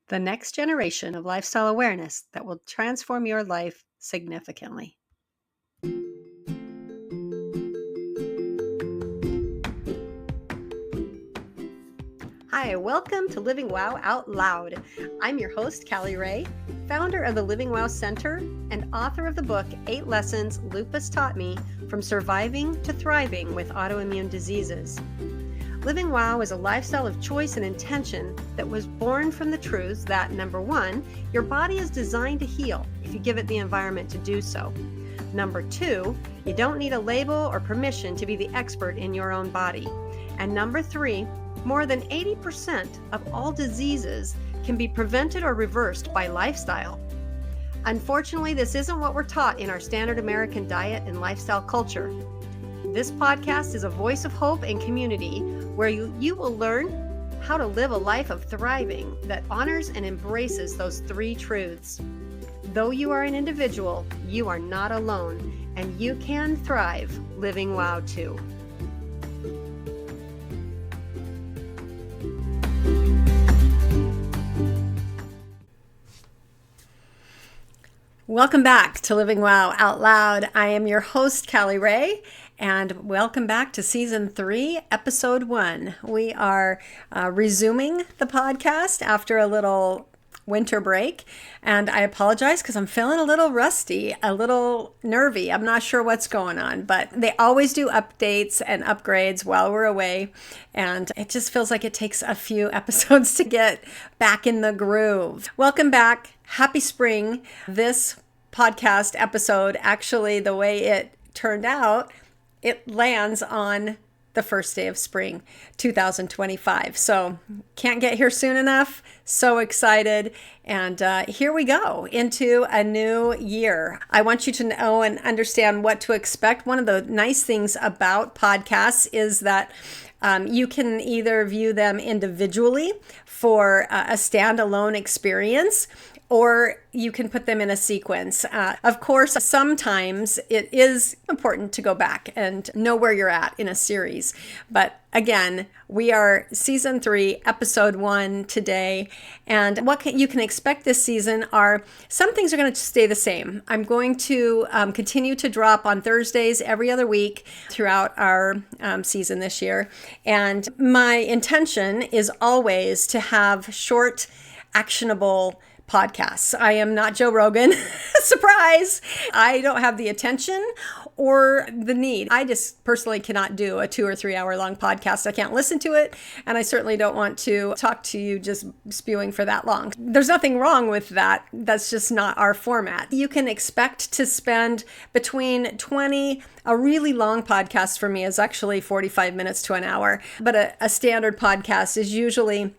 the next generation of lifestyle awareness that will transform your life significantly. Hi, welcome to Living WOW Out Loud. I'm your host, CallyRae, founder of the Living WOW Center and author of the book, 8 Lessons Lupus Taught Me, From Surviving to Thriving with Autoimmune Diseases. Living WOW is a lifestyle of choice and intention that was born from the truths that, number one, your body is designed to heal if you give it the environment to do so. Number two, you don't need a label or permission to be the expert in your own body. And number three, more than 80% of all diseases can be prevented or reversed by lifestyle. Unfortunately, this isn't what we're taught in our standard American diet and lifestyle culture. This podcast is a voice of hope and community where you will learn how to live a life of thriving that honors and embraces those three truths. Though you are an individual, you are not alone, and you can thrive living WOW too. Welcome back to Living WOW Out Loud. I am your host, CallyRae, and welcome back to Season 3, Episode 1. We are resuming the podcast after a little winter break, and I apologize because I'm feeling a little rusty, a little nervy. I'm not sure what's going on, but they always do updates and upgrades while we're away, and it just feels like it takes a few episodes to get back in the groove. Welcome back. Happy spring. This podcast episode, actually, the way it turned out, it lands on the first day of spring, 2025. So can't get here soon enough. So excited. And here we go into a new year. I want you to know and understand what to expect. One of the nice things about podcasts is that you can either view them individually for a standalone experience, or you can put them in a sequence. Of course, sometimes it is important to go back and know where you're at in a series. But again, we are Season 3, Episode 1 today. And what you can expect this season are some things are going to stay the same. I'm going to continue to drop on Thursdays every other week throughout our season this year. And my intention is always to have short, actionable podcasts. I am not Joe Rogan. Surprise! I don't have the attention or the need. I just personally cannot do a 2 or 3 hour long podcast. I can't listen to it, and I certainly don't want to talk to you just spewing for that long. There's nothing wrong with that. That's just not our format. You can expect to spend between 20, a really long podcast for me is actually 45 minutes to an hour, but a standard podcast is usually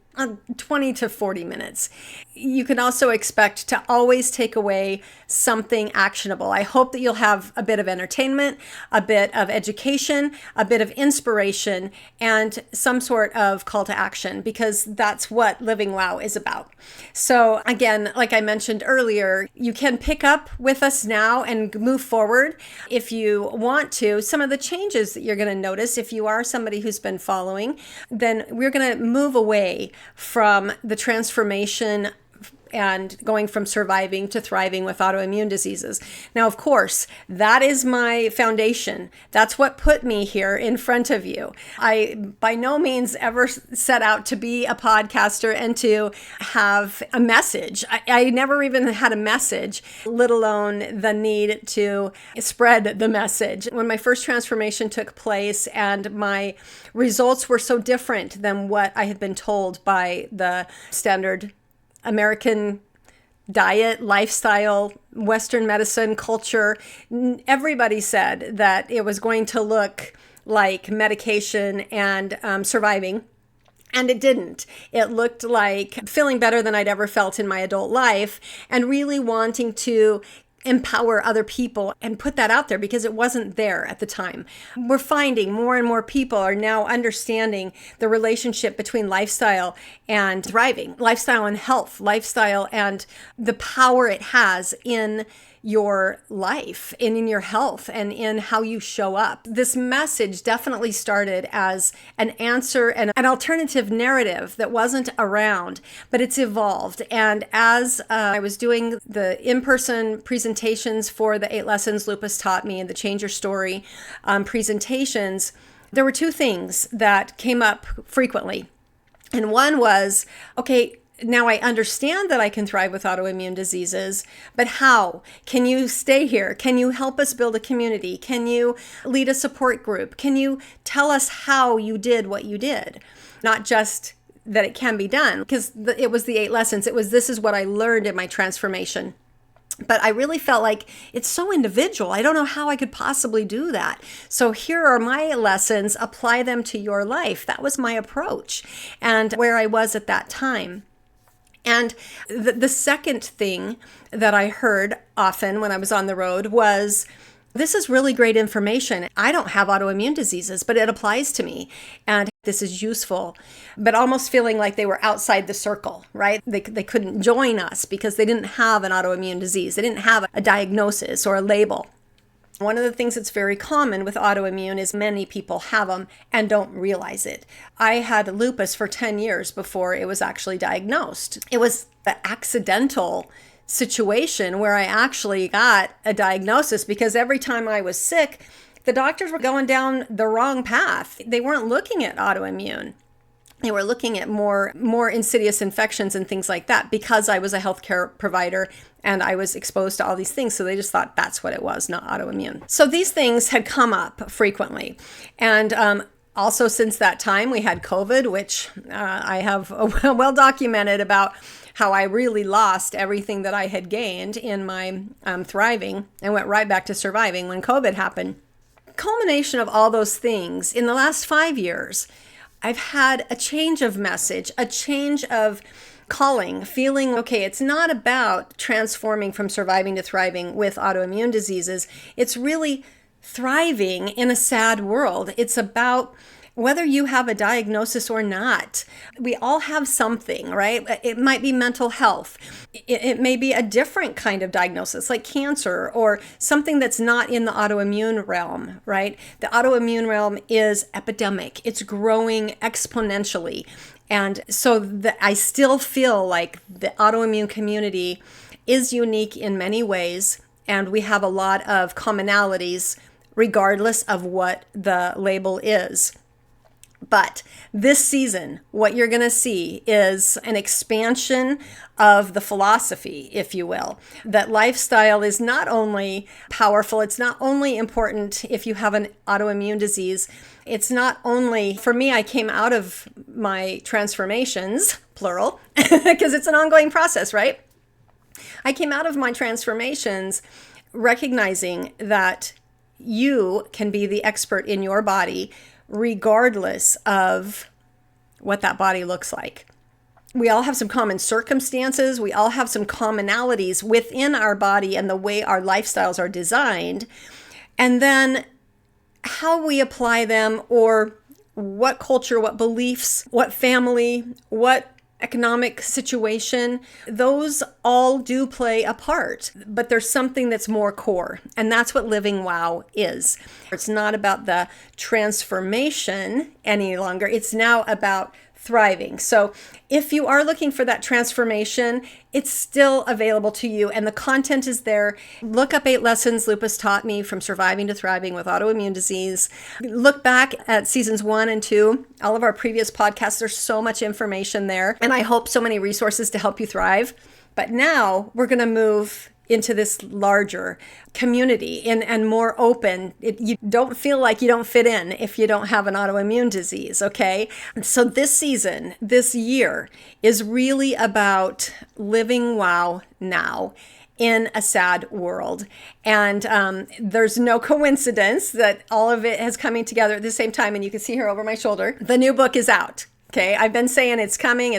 20 to 40 minutes. You can also expect to always take away something actionable. I hope that you'll have a bit of entertainment, a bit of education, a bit of inspiration, and some sort of call to action, because that's what Living WOW is about. So again, like I mentioned earlier, you can pick up with us now and move forward if you want to. Some of the changes that you're going to notice, if you are somebody who's been following, then we're going to move away from the transformation and going from surviving to thriving with autoimmune diseases. Now, of course, that is my foundation. That's what put me here in front of you. I by no means ever set out to be a podcaster and to have a message. I never even had a message, let alone the need to spread the message. When my first transformation took place and my results were so different than what I had been told by the standard American diet, lifestyle, Western medicine, culture, everybody said that it was going to look like medication and surviving. And it didn't. It looked like feeling better than I'd ever felt in my adult life and really wanting to empower other people and put that out there because it wasn't there at the time. We're finding more and more people are now understanding the relationship between lifestyle and thriving, lifestyle and health, lifestyle and the power it has in your life and in your health and in how you show up. This message definitely started as an answer and an alternative narrative that wasn't around, but it's evolved. And as I was doing the in-person presentations for the 8 Lessons Lupus Taught Me and the Change Your Story presentations, there were 2 things that came up frequently. And one was, okay, now I understand that I can thrive with autoimmune diseases, but how? Can you stay here? Can you help us build a community? Can you lead a support group? Can you tell us how you did what you did? Not just that it can be done, because it was the 8 lessons. It was, this is what I learned in my transformation. But I really felt like it's so individual. I don't know how I could possibly do that. So here are my lessons. Apply them to your life. That was my approach and where I was at that time. And the second thing that I heard often when I was on the road was, this is really great information. I don't have autoimmune diseases, but it applies to me. And this is useful, but almost feeling like they were outside the circle, right? They couldn't join us because they didn't have an autoimmune disease. They didn't have a diagnosis or a label. One of the things that's very common with autoimmune is many people have them and don't realize it. I had lupus for 10 years before it was actually diagnosed. It was the accidental situation where I actually got a diagnosis because every time I was sick, the doctors were going down the wrong path. They weren't looking at autoimmune. They were looking at more insidious infections and things like that because I was a healthcare provider and I was exposed to all these things. So they just thought that's what it was, not autoimmune. So these things had come up frequently. And also since that time, we had COVID, which I have well documented about how I really lost everything that I had gained in my thriving and went right back to surviving when COVID happened. Culmination of all those things, in the last 5 years, I've had a change of message, a change of calling, feeling, okay, it's not about transforming from surviving to thriving with autoimmune diseases. It's really thriving in a sad world. It's about whether you have a diagnosis or not. We all have something, right? It might be mental health. It may be a different kind of diagnosis like cancer or something that's not in the autoimmune realm, right? The autoimmune realm is epidemic. It's growing exponentially. And so I still feel like the autoimmune community is unique in many ways. And we have a lot of commonalities regardless of what the label is. But this season, what you're going to see is an expansion of the philosophy, if you will, that lifestyle is not only powerful, it's not only important if you have an autoimmune disease. It's not only, for me, I came out of my transformations, plural, because it's an ongoing process, right? I came out of my transformations recognizing that you can be the expert in your body regardless of what that body looks like. We all have some common circumstances. We all have some commonalities within our body and the way our lifestyles are designed. And then how we apply them, or what culture, what beliefs, what family, what economic situation, those all do play a part, but there's something that's more core, and that's what Living WOW is. It's not about the transformation any longer. It's now about thriving. So if you are looking for that transformation, it's still available to you and the content is there. Look up 8 Lessons Lupus Taught Me from Surviving to Thriving with Autoimmune Disease. Look back at seasons 1 and 2, all of our previous podcasts. There's so much information there, and I hope so many resources to help you thrive. But now we're going to move into this larger community and more open. You don't feel like you don't fit in if you don't have an autoimmune disease, okay? So this season, this year, is really about living WOW now in a sad world. And there's no coincidence that all of it is coming together at the same time. And you can see here over my shoulder, the new book is out, okay? I've been saying it's coming,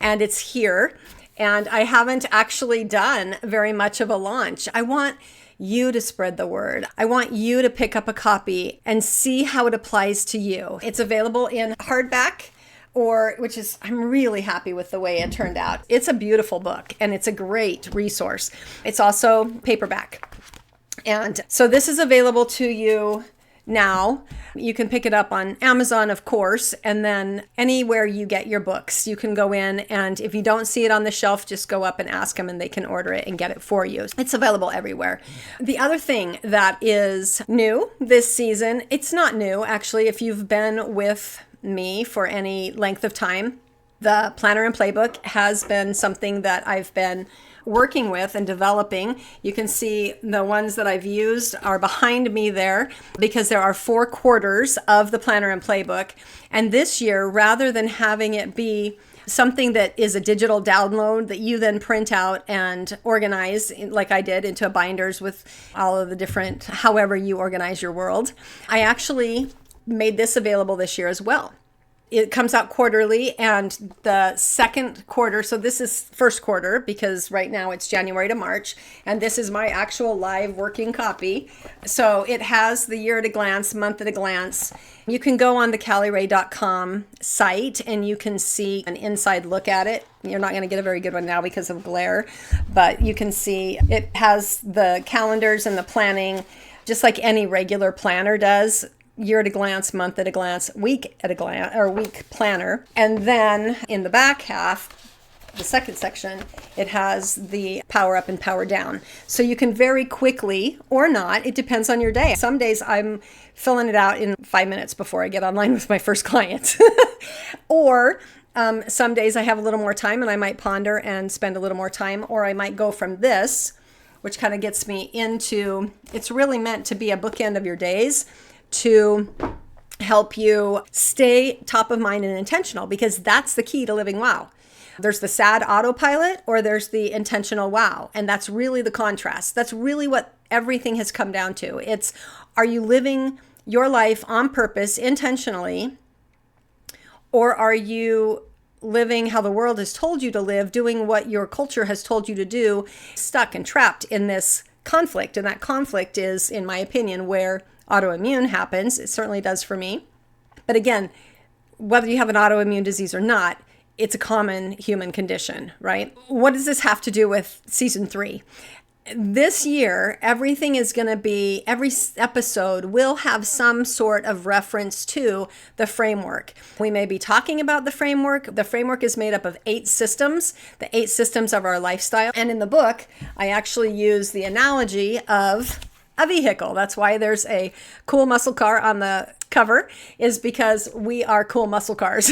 and it's here. And I haven't actually done very much of a launch. I want you to spread the word. I want you to pick up a copy and see how it applies to you. It's available in hardback, I'm really happy with the way it turned out. It's a beautiful book and it's a great resource. It's also paperback. And so this is available to you now. You can pick it up on Amazon, of course, and then anywhere you get your books, you can go in, and if you don't see it on the shelf, just go up and ask them and they can order it and get it for you. It's available everywhere. The other thing that is new this season, it's not new actually, if you've been with me for any length of time, the Planner and Playbook has been something that I've been working with and developing. You can see the ones that I've used are behind me there because there are 4 quarters of the Planner and Playbook. And this year, rather than having it be something that is a digital download that you then print out and organize like I did into binders with all of the different, however you organize your world, I actually made this available this year as well. It comes out quarterly, and the second quarter, so this is first quarter because right now it's January to March, and this is my actual live working copy. So it has the year at a glance, month at a glance. You can go on the CallyRae.com site and you can see an inside look at it. You're not going to get a very good one now because of glare, but you can see it has the calendars and the planning, just like any regular planner does. Year at a glance, month at a glance, week at a glance, or week planner. And then in the back half, the second section, it has the power up and power down. So you can very quickly, or not, it depends on your day. Some days I'm filling it out in 5 minutes before I get online with my first client. Or some days I have a little more time and I might ponder and spend a little more time, or I might go from this, which kind of gets me into, it's really meant to be a bookend of your days, to help you stay top of mind and intentional, because that's the key to living wow. There's the sad autopilot or there's the intentional wow. And that's really the contrast. That's really what everything has come down to. It's, are you living your life on purpose, intentionally, or are you living how the world has told you to live, doing what your culture has told you to do, stuck and trapped in this conflict? And that conflict is, in my opinion, where autoimmune happens. It certainly does for me. But again, whether you have an autoimmune disease or not, it's a common human condition, right? What does this have to do with season 3? This year, everything is going to be, every episode will have some sort of reference to the framework. We may be talking about the framework. The framework is made up of 8 systems, the 8 systems of our lifestyle. And in the book, I actually use the analogy of a vehicle. That's why there's a cool muscle car on the cover, is because we are cool muscle cars.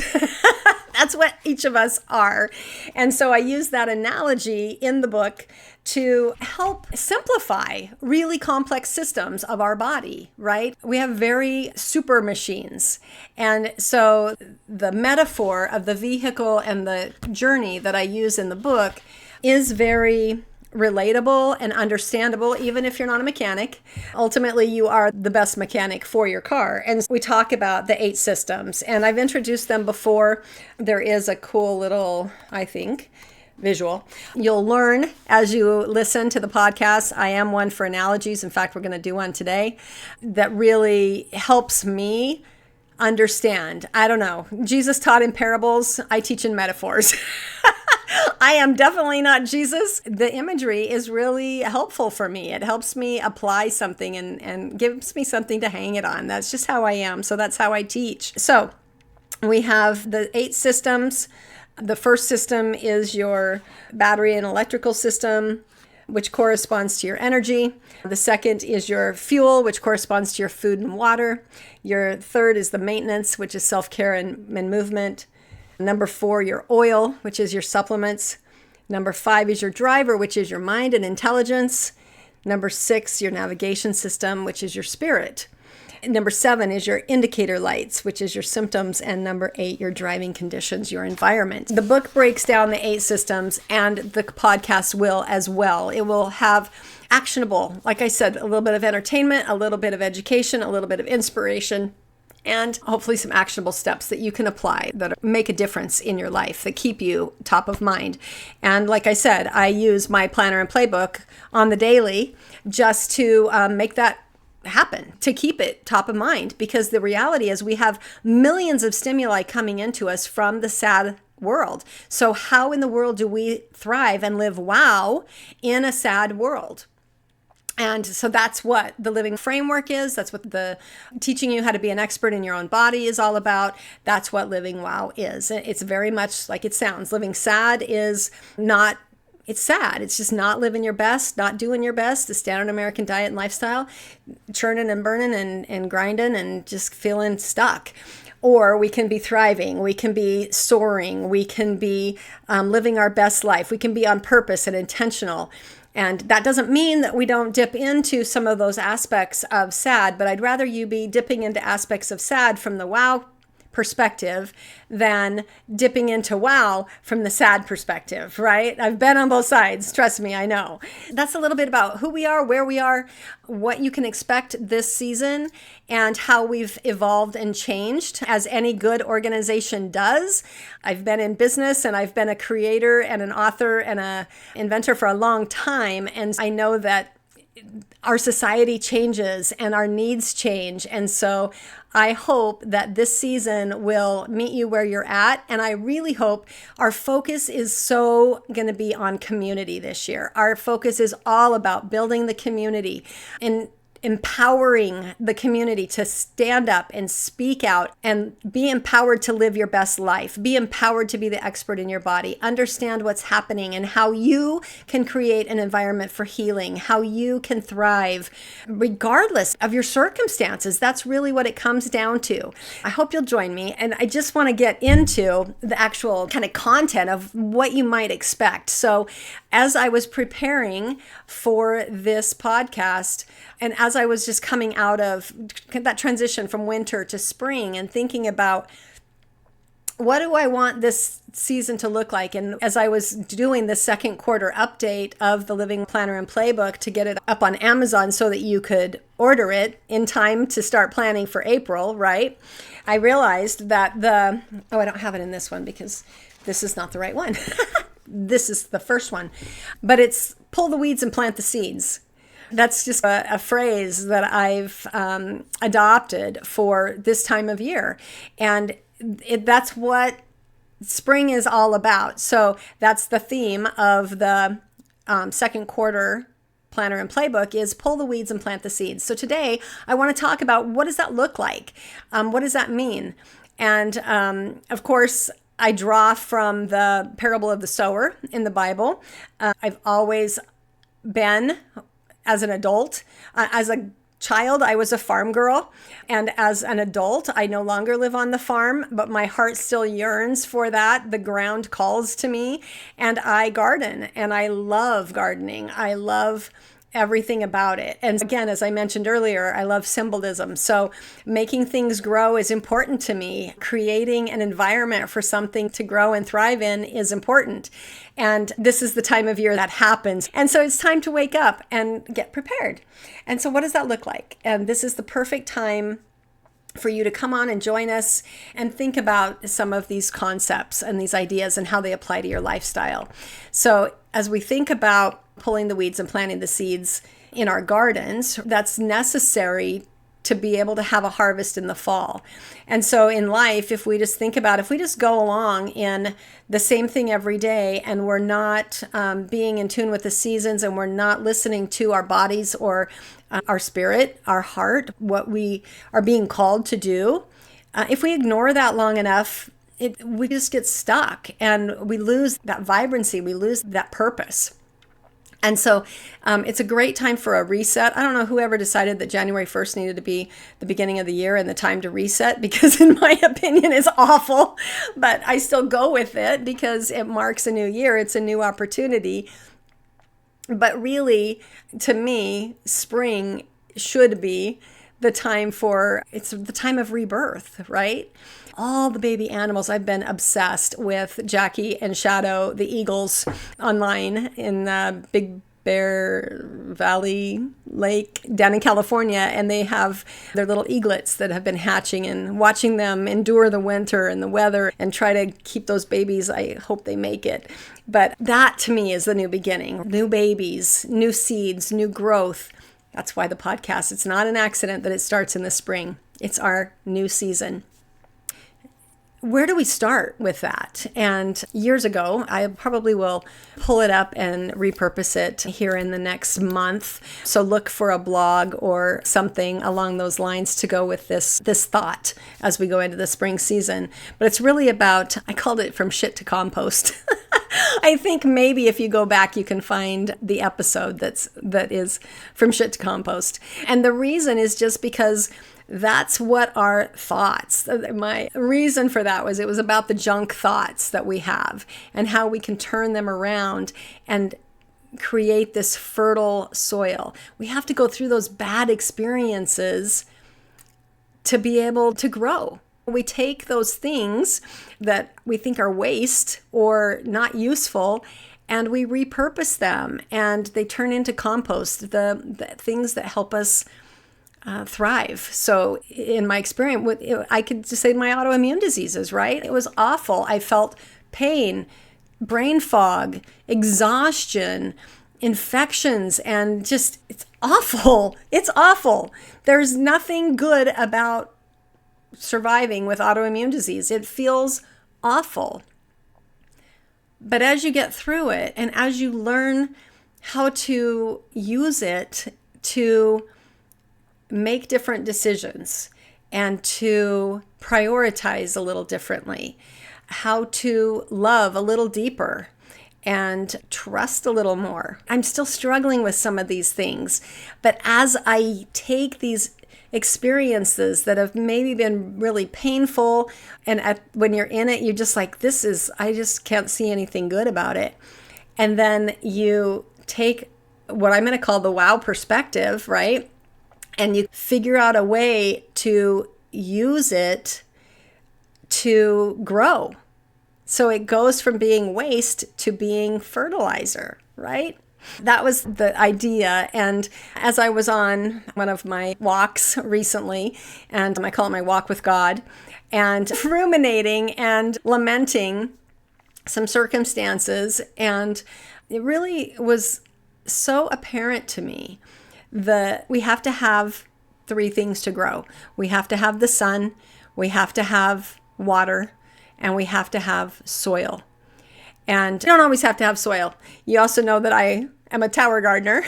That's what each of us are. And so I use that analogy in the book to help simplify really complex systems of our body, right? We have very super machines. And so the metaphor of the vehicle and the journey that I use in the book is very relatable and understandable, even if you're not a mechanic. Ultimately, you are the best mechanic for your car. And we talk about the 8 systems, and I've introduced them before. There is a cool little, I think, visual. You'll learn as you listen to the podcast. I am one for analogies. In fact, we're going to do one today that really helps me understand. I don't know. Jesus taught in parables. I teach in metaphors. I am definitely not Jesus. The imagery is really helpful for me. It helps me apply something and gives me something to hang it on. That's just how I am. So that's how I teach. So we have the 8 systems. The first system is your battery and electrical system, which corresponds to your energy. The second is your fuel, which corresponds to your food and water. Your third is the maintenance, which is self-care and movement. Number 4, your oil, which is your supplements. Number 5 is your driver, which is your mind and intelligence. Number 6, your navigation system, which is your spirit. Number 7 is your indicator lights, which is your symptoms. And number 8, your driving conditions, your environment. The book breaks down the 8 systems, and the podcast will as well. It will have actionable, like I said, a little bit of entertainment, a little bit of education, a little bit of inspiration, and hopefully some actionable steps that you can apply that make a difference in your life, that keep you top of mind. And like I said, I use my planner and playbook on the daily just to make that happen to keep it top of mind, because the reality is we have millions of stimuli coming into us from the sad world. So how in the world do we thrive and live wow in a sad world? And so that's what the living framework is. That's what the teaching you how to be an expert in your own body is all about. That's what living wow is. It's very much like it sounds. Living sad is not, it's sad. It's just not living your best, not doing your best, the standard American diet and lifestyle, churning and burning and grinding and just feeling stuck. Or we can be thriving, we can be soaring, we can be living our best life, we can be on purpose and intentional. And that doesn't mean that we don't dip into some of those aspects of sad, but I'd rather you be dipping into aspects of sad from the wow perspective than dipping into wow from the sad perspective, right? I've been on both sides. Trust me, I know. That's a little bit about who we are, where we are, what you can expect this season, and how we've evolved and changed as any good organization does. I've been in business and I've been a creator and an author and an inventor for a long time. And I know that our society changes and our needs change. And so I hope that this season will meet you where you're at. And I really hope our focus is so going to be on community this year. Our focus is all about building the community and empowering the community to stand up and speak out and be empowered to live your best life. Be empowered to be the expert in your body. Understand what's happening and how you can create an environment for healing, how you can thrive regardless of your circumstances. That's really what it comes down to. I hope you'll join me. And I just want to get into the actual kind of content of what you might expect. So as I was preparing for this podcast, and as I was just coming out of that transition from winter to spring and thinking about what do I want this season to look like? And as I was doing the second quarter update of the Living Planner and Playbook to get it up on Amazon so that you could order it in time to start planning for April, right? I realized that I don't have it in this one because this is not the right one. This is the first one, but it's pull the weeds and plant the seeds. That's just a phrase that I've adopted for this time of year. And that's what spring is all about. So that's the theme of the second quarter planner and playbook is pull the weeds and plant the seeds. So today I want to talk about what does that look like? What does that mean? And of course, I draw from the parable of the sower in the Bible. I've always been, as an adult, as a child, I was a farm girl. And as an adult, I no longer live on the farm, but my heart still yearns for that. The ground calls to me, and I garden, and I love gardening. I love everything about it. And again, as I mentioned earlier, I love symbolism. So making things grow is important to me. Creating an environment for something to grow and thrive in is important. And this is the time of year that happens. And so it's time to wake up and get prepared. And so what does that look like? And this is the perfect time for you to come on and join us and think about some of these concepts and these ideas and how they apply to your lifestyle. So as we think about pulling the weeds and planting the seeds in our gardens, that's necessary to be able to have a harvest in the fall. And so in life, if we just go along in the same thing every day and we're not being in tune with the seasons and we're not listening to our bodies or our spirit, our heart, what we are being called to do, if we ignore that long enough, we just get stuck and we lose that vibrancy, we lose that purpose. And so it's a great time for a reset. I don't know whoever decided that January 1st needed to be the beginning of the year and the time to reset, because in my opinion it's awful, but I still go with it because it marks a new year. It's a new opportunity. But really, to me, spring should be it's the time of rebirth, right? All the baby animals, I've been obsessed with Jackie and Shadow, the eagles, online in Big Bear Valley Lake down in California, and they have their little eaglets that have been hatching, and watching them endure the winter and the weather and try to keep those babies. I hope they make it. But that to me is the new beginning. New babies, new seeds, new growth. That's why the podcast, it's not an accident that it starts in the spring. It's our new season. Where do we start with that? And years ago, I probably will pull it up and repurpose it here in the next month. So look for a blog or something along those lines to go with this thought as we go into the spring season. But it's really about, I called it From Shit to Compost. I think maybe if you go back, you can find the episode that is From Shit to Compost. And the reason is just because that's what our thoughts, my reason for that was it was about the junk thoughts that we have and how we can turn them around and create this fertile soil. We have to go through those bad experiences to be able to grow. We take those things that we think are waste or not useful and we repurpose them and they turn into compost, the things that help us thrive. So in my experience, I could just say my autoimmune diseases, right? It was awful. I felt pain, brain fog, exhaustion, infections, and just, it's awful. It's awful. There's nothing good about surviving with autoimmune disease. It feels awful. But as you get through it and as you learn how to use it to make different decisions and to prioritize a little differently, how to love a little deeper and trust a little more. I'm still struggling with some of these things, but as I take these experiences that have maybe been really painful and when you're in it, you're just like, I just can't see anything good about it. And then you take what I'm going to call the WOW perspective, right? And you figure out a way to use it to grow. So it goes from being waste to being fertilizer, right? That was the idea. And as I was on one of my walks recently, and I call it my walk with God, and ruminating and lamenting some circumstances, and it really was so apparent to me that we have to have three things to grow. We have to have the sun, we have to have water, and we have to have soil. And you don't always have to have soil. You also know that I am a tower gardener.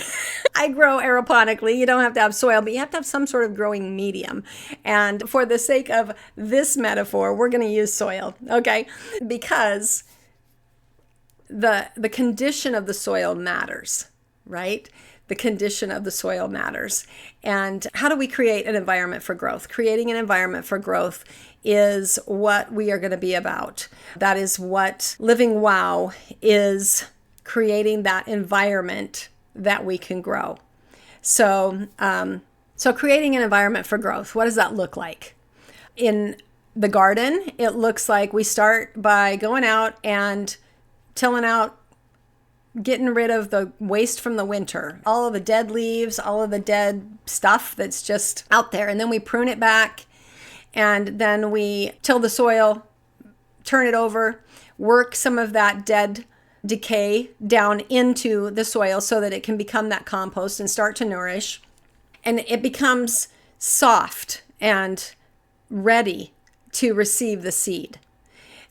I grow aeroponically. You don't have to have soil, but you have to have some sort of growing medium. And for the sake of this metaphor, we're going to use soil, okay? Because the condition of the soil matters, right? The condition of the soil matters. And how do we create an environment for growth? Creating an environment for growth is what we are going to be about. That is what Living WOW is, creating that environment that we can grow. So creating an environment for growth, what does that look like? In the garden, it looks like we start by going out and tilling out, getting rid of the waste from the winter, all of the dead leaves, all of the dead stuff that's just out there. And then we prune it back, and then we till the soil, turn it over, work some of that dead decay down into the soil so that it can become that compost and start to nourish. And it becomes soft and ready to receive the seed.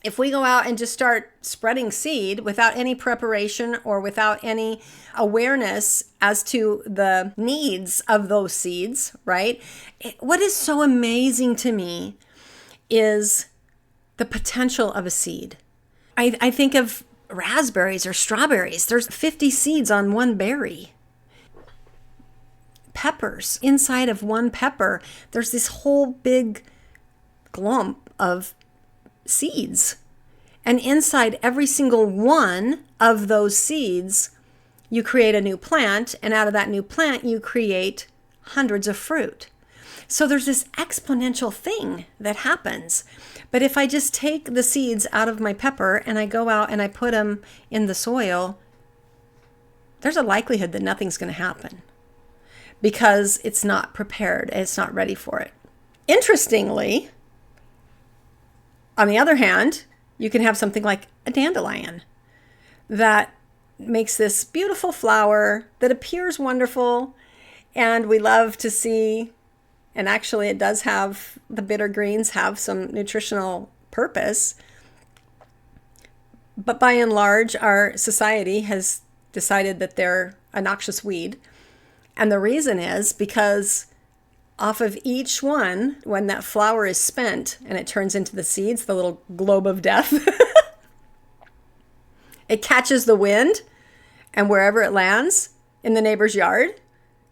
If we go out and just start spreading seed without any preparation or without any awareness as to the needs of those seeds, right? What is so amazing to me is the potential of a seed. I think of raspberries or strawberries. There's 50 seeds on one berry. Peppers, inside of one pepper, there's this whole big glomp of seeds. And inside every single one of those seeds, you create a new plant, and out of that new plant, you create hundreds of fruit. So there's this exponential thing that happens. But if I just take the seeds out of my pepper and I go out and I put them in the soil, there's a likelihood that nothing's going to happen because it's not prepared, it's not ready for it. Interestingly, on the other hand, you can have something like a dandelion that makes this beautiful flower that appears wonderful. And we love to see, and actually it does have, the bitter greens have some nutritional purpose. But by and large, our society has decided that they're a noxious weed. And the reason is because off of each one, when that flower is spent and it turns into the seeds, the little globe of death, it catches the wind, and wherever it lands in the neighbor's yard,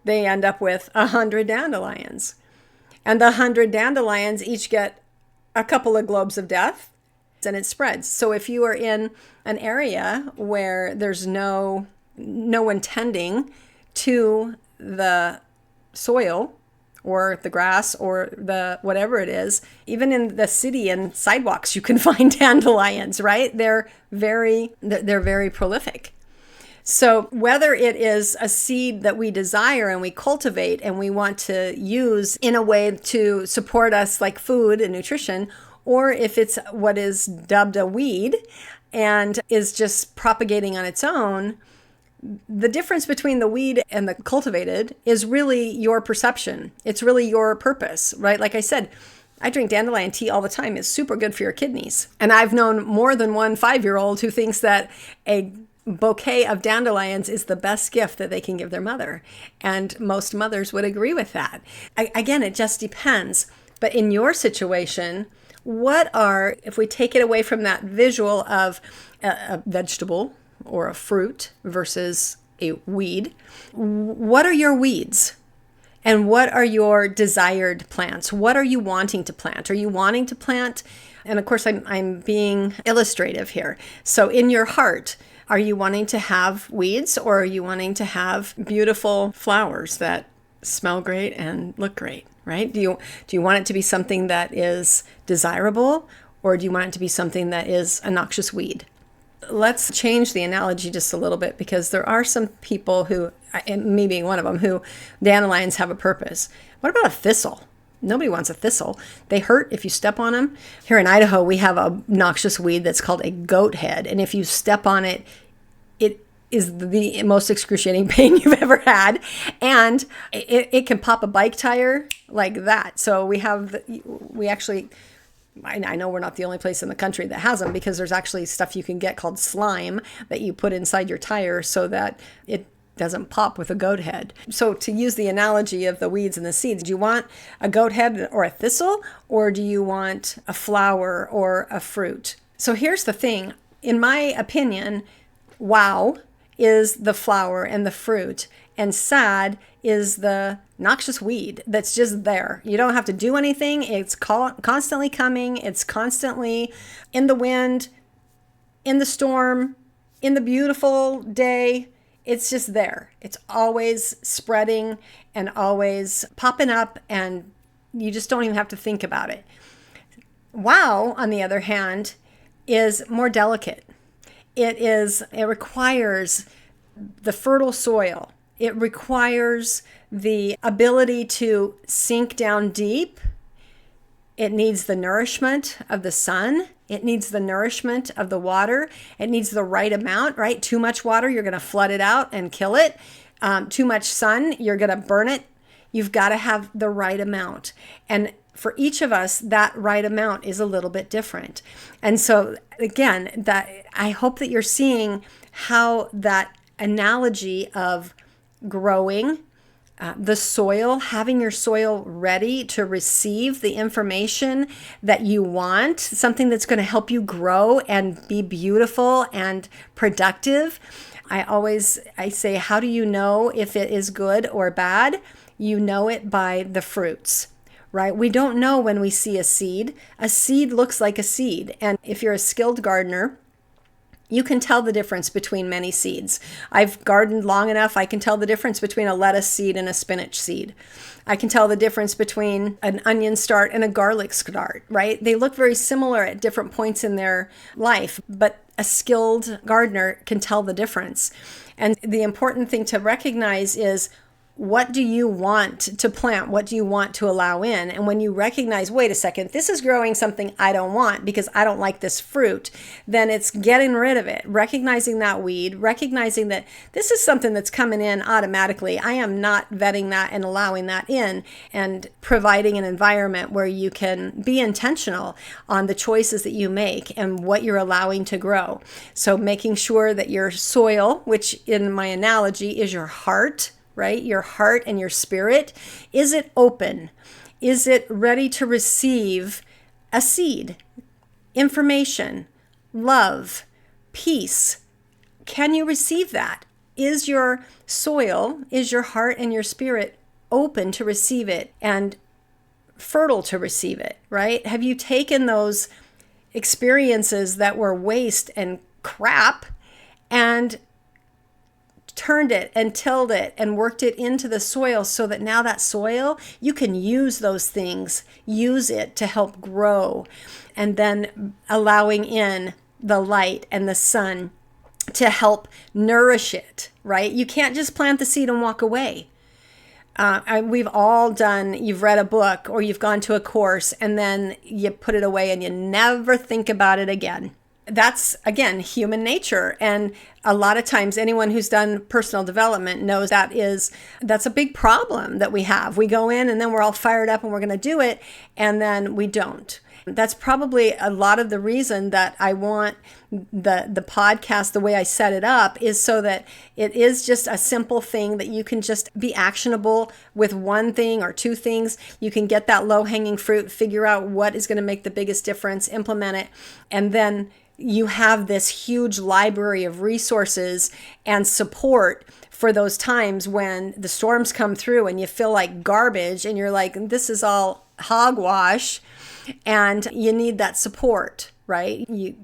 they end up with 100 dandelions. And the 100 dandelions each get a couple of globes of death, and it spreads. So if you are in an area where there's no one tending to the soil or the grass or the whatever it is, even in the city and sidewalks, you can find dandelions, right? They're very prolific. So whether it is a seed that we desire and we cultivate and we want to use in a way to support us like food and nutrition, or if it's what is dubbed a weed and is just propagating on its own, the difference between the weed and the cultivated is really your perception. It's really your purpose, right? Like I said, I drink dandelion tea all the time. It's super good for your kidneys. And I've known more than one 5-year-old who thinks that a bouquet of dandelions is the best gift that they can give their mother. And most mothers would agree with that. Again, it just depends. But in your situation, if we take it away from that visual of a vegetable or a fruit versus a weed, what are your weeds? And what are your desired plants? What are you wanting to plant? Are you wanting to plant? And of course, I'm being illustrative here. So in your heart, are you wanting to have weeds, or are you wanting to have beautiful flowers that smell great and look great, right? Do you want it to be something that is desirable, or do you want it to be something that is a noxious weed? Let's change the analogy just a little bit, because there are some people who, and me being one of them, who dandelions have a purpose. What about a thistle? Nobody wants a thistle. They hurt if you step on them. Here in Idaho, we have a noxious weed that's called a goat head. And if you step on it, it is the most excruciating pain you've ever had. And it can pop a bike tire like that. So we actually, I know we're not the only place in the country that has them, because there's actually stuff you can get called slime that you put inside your tire so that it doesn't pop with a goat head. So to use the analogy of the weeds and the seeds, do you want a goat head or a thistle, or do you want a flower or a fruit? So here's the thing. In my opinion, wow is the flower and the fruit, and sad is the noxious weed that's just there. You don't have to do anything. It's constantly coming. It's constantly in the wind, in the storm, in the beautiful day. It's just there. It's always spreading and always popping up, and you just don't even have to think about it. Wow, on the other hand, is more delicate. It requires the fertile soil. It requires the ability to sink down deep. It needs the nourishment of the sun. It needs the nourishment of the water. It needs the right amount, right? Too much water, you're going to flood it out and kill it. Too much sun, you're going to burn it. You've got to have the right amount. And for each of us, that right amount is a little bit different. And so again, I hope that you're seeing how that analogy of growing, the soil, having your soil ready to receive the information that you want, something that's going to help you grow and be beautiful and productive. I say, how do you know if it is good or bad? You know it by the fruits, right? We don't know when we see a seed. A seed looks like a seed. And if you're a skilled gardener, you can tell the difference between many seeds. I've gardened long enough, I can tell the difference between a lettuce seed and a spinach seed. I can tell the difference between an onion start and a garlic start, right? They look very similar at different points in their life, but a skilled gardener can tell the difference. And the important thing to recognize is, what do you want to plant? What do you want to allow in? And when you recognize, wait a second, this is growing something I don't want because I don't like this fruit, then it's getting rid of it, recognizing that weed, recognizing that this is something that's coming in automatically. I am not vetting that and allowing that in, and providing an environment where you can be intentional on the choices that you make and what you're allowing to grow. So making sure that your soil, which in my analogy is your heart, right? Your heart and your spirit. Is it open? Is it ready to receive a seed, information, love, peace? Can you receive that? Is your soil, is your heart and your spirit open to receive it and fertile to receive it, right? Have you taken those experiences that were waste and crap and turned it and tilled it and worked it into the soil so that now that soil, you can use those things, use it to help grow, and then allowing in the light and the sun to help nourish it, right? You can't just plant the seed and walk away. We've all done, you've read a book or you've gone to a course and then you put it away and you never think about it again. That's, again, human nature. And a lot of times anyone who's done personal development knows that's a big problem that we have. We go in and then we're all fired up and we're going to do it, and then we don't. That's probably a lot of the reason that I want the podcast, the way I set it up, is so that it is just a simple thing that you can just be actionable with one thing or two things. You can get that low-hanging fruit, figure out what is going to make the biggest difference, implement it, and then you have this huge library of resources and support for those times when the storms come through and you feel like garbage and you're like, this is all hogwash, and you need that support, right? You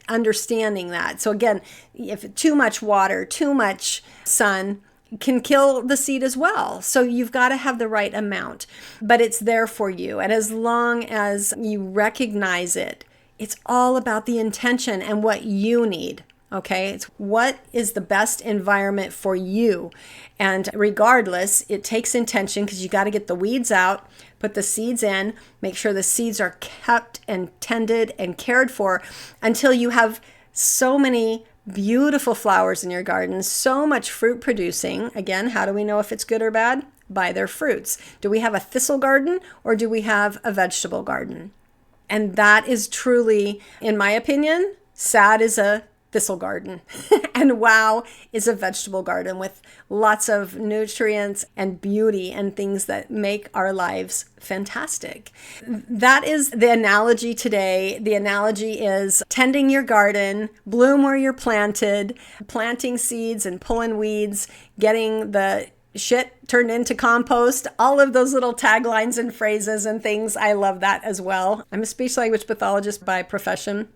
understanding that. So again, if too much water, too much sun can kill the seed as well. So you've got to have the right amount, but it's there for you. And as long as you recognize it, it's all about the intention and what you need. Okay, it's what is the best environment for you. And regardless, it takes intention because you got to get the weeds out, put the seeds in, make sure the seeds are kept and tended and cared for until you have so many beautiful flowers in your garden, so much fruit producing. Again, how do we know if it's good or bad? By their fruits. Do we have a thistle garden or do we have a vegetable garden? And that is truly, in my opinion, sad is a thistle garden and WOW is a vegetable garden with lots of nutrients and beauty and things that make our lives fantastic. That is the analogy today. The analogy is tending your garden, bloom where you're planted, planting seeds and pulling weeds, getting the shit turned into compost, all of those little taglines and phrases and things. I love that as well. I'm a speech language pathologist by profession,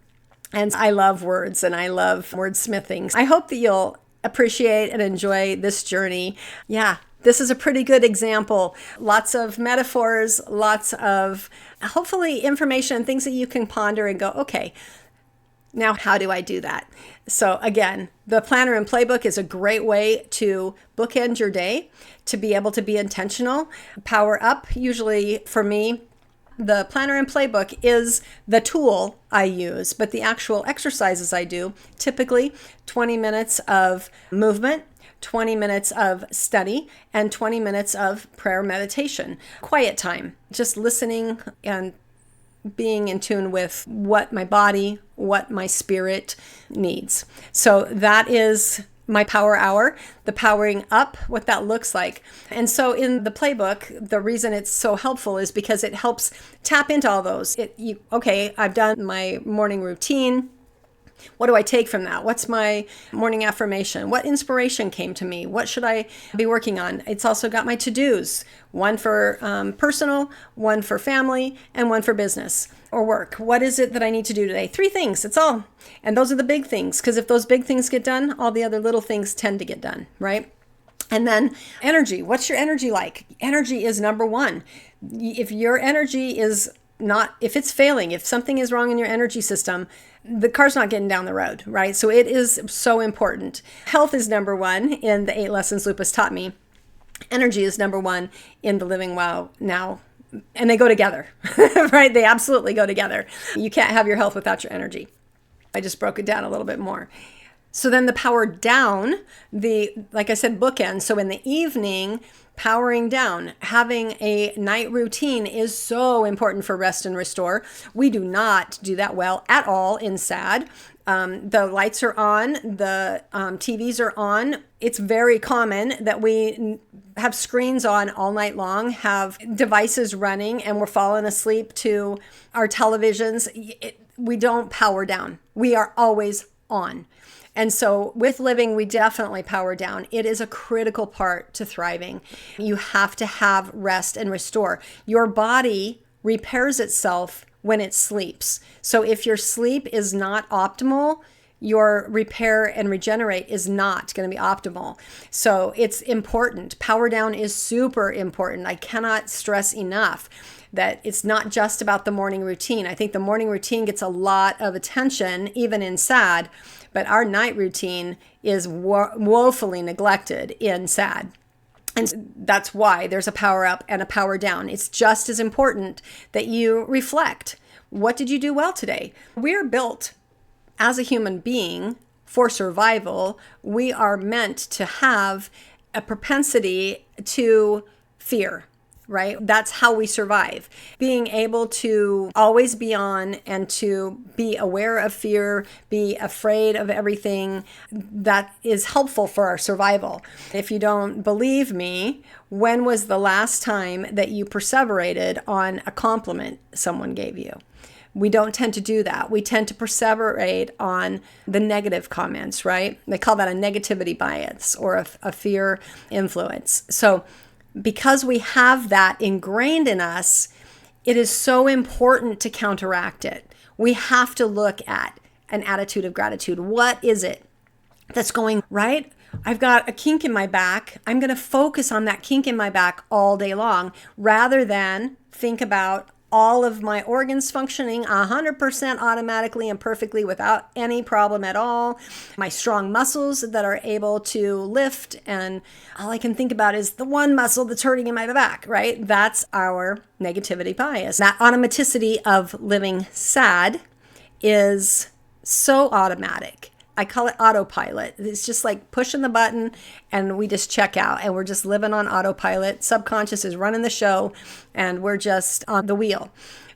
and I love words and I love wordsmithing. I hope that you'll appreciate and enjoy this journey. Yeah, this is a pretty good example. Lots of metaphors, lots of hopefully information and things that you can ponder and go, okay, now how do I do that? So again, the Planner and Playbook is a great way to bookend your day, to be able to be intentional, power up. Usually for me, the Planner and Playbook is the tool I use, but the actual exercises I do, typically 20 minutes of movement, 20 minutes of study, and 20 minutes of prayer meditation. Quiet time, just listening and being in tune with what my body, what my spirit needs. So that is my power hour, the powering up, what that looks like. And so in the playbook, the reason it's so helpful is because it helps tap into all those. Okay, I've done my morning routine. What do I take from that? What's my morning affirmation? What inspiration came to me? What should I be working on? It's also got my to-dos, one for personal, one for family, and one for business or work. What is it that I need to do today? 3 things, that's all. And those are the big things, because if those big things get done, all the other little things tend to get done, right? And then energy. What's your energy like? Energy is number one. If your energy is not, if it's failing, if something is wrong in your energy system, the car's not getting down the road, right? So it is so important. Health is number one in the 8 Lessons Lupus Taught Me. Energy is number one in the Living WOW now. And they go together, right? They absolutely go together. You can't have your health without your energy. I just broke it down a little bit more. So then the power down, like I said, bookend. So in the evening, powering down, having a night routine is so important for rest and restore. We do not do that well at all in SAD. The lights are on, the TVs are on. It's very common that we have screens on all night long, have devices running, and we're falling asleep to our televisions. We don't power down. We are always on. And so with living, we definitely power down. It is a critical part to thriving. You have to have rest and restore. Your body repairs itself when it sleeps. So if your sleep is not optimal, your repair and regenerate is not going to be optimal. So it's important. Power down is super important. I cannot stress enough that it's not just about the morning routine. I think the morning routine gets a lot of attention, even in SAD, but our night routine is woefully neglected in SAD. And that's why there's a power up and a power down. It's just as important that you reflect. What did you do well today? We're built as a human being for survival. We are meant to have a propensity to fear, right? That's how we survive. Being able to always be on and to be aware of fear, be afraid of everything, that is helpful for our survival. If you don't believe me, when was the last time that you perseverated on a compliment someone gave you? We don't tend to do that. We tend to perseverate on the negative comments, right? They call that a negativity bias or a fear influence. So because we have that ingrained in us, it is so important to counteract it. We have to look at an attitude of gratitude. What is it that's going right? I've got a kink in my back. I'm going to focus on that kink in my back all day long rather than think about all of my organs functioning 100% automatically and perfectly without any problem at all. My strong muscles that are able to lift, and all I can think about is the one muscle that's hurting in my back, right? That's our negativity bias. That automaticity of living SAD is so automatic. I call it autopilot. It's just like pushing the button and we just check out and we're just living on autopilot. Subconscious is running the show and we're just on the wheel.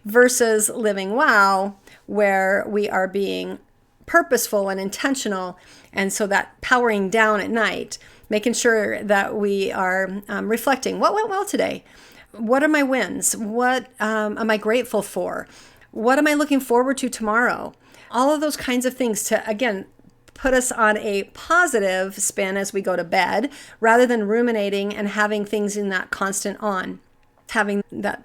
Versus living WOW, where we are being purposeful and intentional. And so that powering down at night, making sure that we are reflecting. What went well today? What are my wins? What am I grateful for? What am I looking forward to tomorrow? All of those kinds of things to, again, put us on a positive spin as we go to bed, rather than ruminating and having things in that constant on. Having that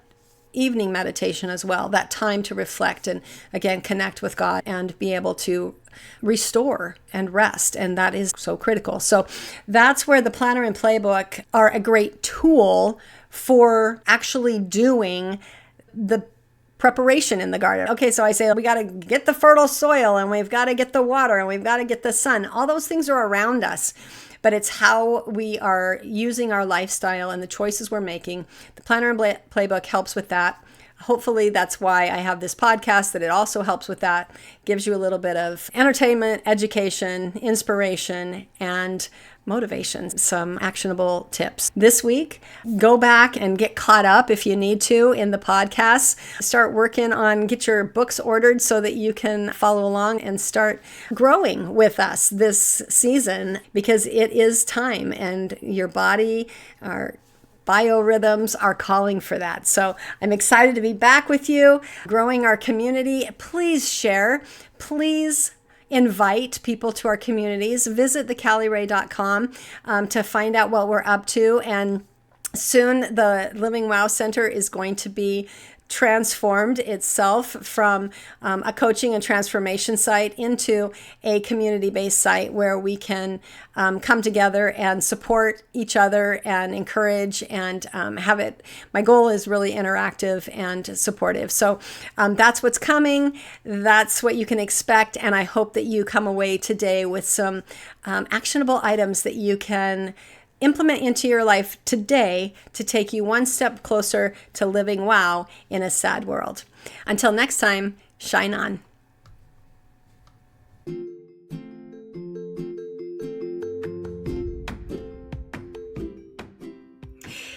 evening meditation as well, that time to reflect and, again, connect with God and be able to restore and rest. And that is so critical. So that's where the planner and playbook are a great tool for actually doing the preparation in the garden. Okay, so I say we got to get the fertile soil and we've got to get the water and we've got to get the sun. All those things are around us, but it's how we are using our lifestyle and the choices we're making. The planner and playbook helps with that. Hopefully that's why I have this podcast, that it also helps with that. Gives you a little bit of entertainment, education, inspiration, and motivation, some actionable tips. This week, go back and get caught up if you need to in the podcast. Start working on, get your books ordered so that you can follow along and start growing with us this season, because it is time and your body, our biorhythms are calling for that. So I'm excited to be back with you, growing our community. Please share. Please invite people to our communities. Visit CallyRae.com to find out what we're up to. And soon the Living WOW Center is going to be transformed itself from a coaching and transformation site into a community-based site where we can come together and support each other and encourage and have it. My goal is really interactive and supportive. So that's what's coming. That's what you can expect. And I hope that you come away today with some actionable items that you can implement into your life today to take you one step closer to living wow in a sad world. Until next time, shine on.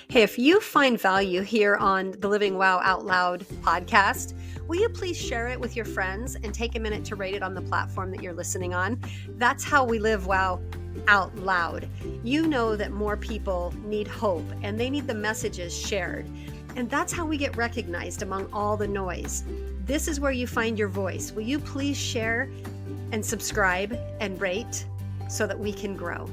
Hey, if you find value here on the Living WOW Out Loud podcast, will you please share it with your friends and take a minute to rate it on the platform that you're listening on? That's how we live WOW out loud. You know that more people need hope and they need the messages shared. And that's how we get recognized among all the noise. This is where you find your voice. Will you please share and subscribe and rate so that we can grow?